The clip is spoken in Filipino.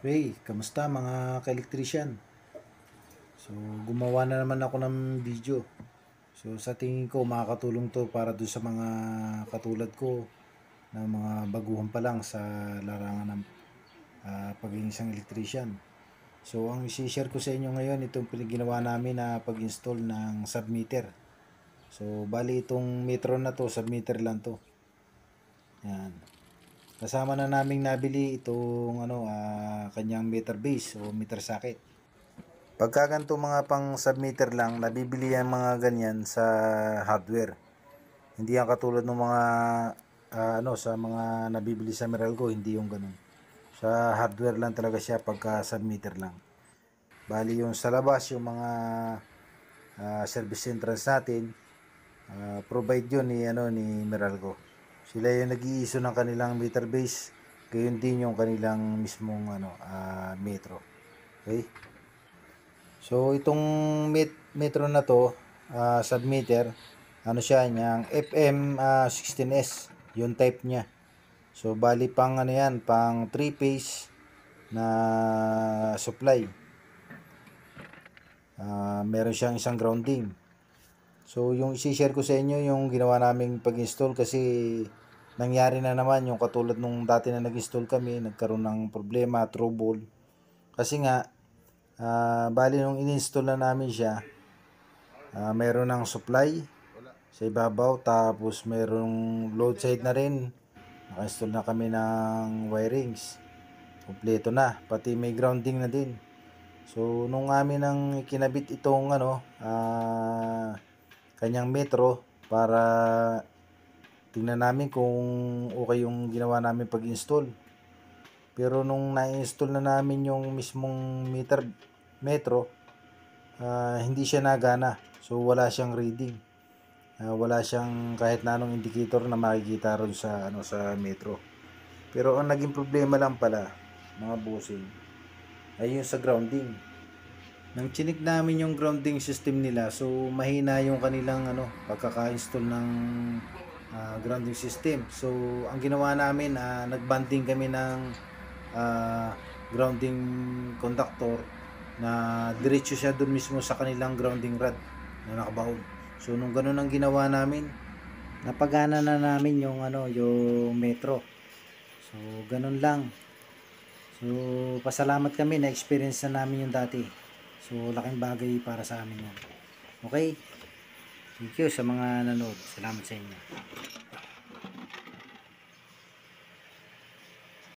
Hey, kamusta mga ka-electrician? So, gumawa na naman ako ng video. So, sa tingin ko makakatulong to para doon sa mga katulad ko na mga baguhan pa lang sa larangan ng pagiging isang electrician. So, ang isi-share ko sa inyo ngayon, itong ginawa namin na pag-install ng submeter. So, bali itong metro na to, submeter lang to. Yan. Kasama na naming nabili itong kanyang meter base o meter socket. Pagka ganito mga pang submeter lang, nabibili yan mga ganyan sa hardware. Hindi yan katulad ng mga sa mga nabibili sa Meralco, hindi yung ganun. Sa hardware lang talaga siya pagka submeter lang. Bali yung sa labas, yung mga service entrance natin, provide yun ni Meralco. Sila yung nag-iiso ng kanilang meter base, gayon din yung kanilang mismong metro. Okay? So itong metro na to, submeter, ano siya, niyang FM 16S, yung type niya. So bali pang ano yan, pang 3 phase na supply. Meron siyang isang grounding. So yung i-share ko sa inyo yung ginawa naming pag-install kasi nangyari na naman yung katulad nung dati na nag-install kami, nagkaroon ng problema, trouble. Kasi nga bali nung in-install na namin siya, meron ng supply sa ibabaw, tapos merong load side na rin. Naka-install na kami ng wirings. Kompleto na, pati may grounding na din. So nung amin ang kinabit itong kanyang metro para tingnan namin kung okay yung ginawa namin pag-install. Pero nung na-install na namin yung mismong metro, hindi siya nagana. So wala siyang reading. Wala siyang kahit na anong indicator na makikita ron sa metro. Pero ang naging problema lang pala, mga bossing, ay yung sa grounding. Nang chinik namin yung grounding system nila, so mahina yung kanilang pagkaka-install ng grounding system. So ang ginawa namin, nagbanding kami ng grounding conductor na diretso siya dun mismo sa kanilang grounding rod na nakabaon. So nung ganun ang ginawa namin, napagana na namin yung metro. So ganun lang. So pasalamat kami na experience na namin yung dati. So laking bagay para sa amin yan. Okay? Thank you sa mga nanood. Salamat sa inyo.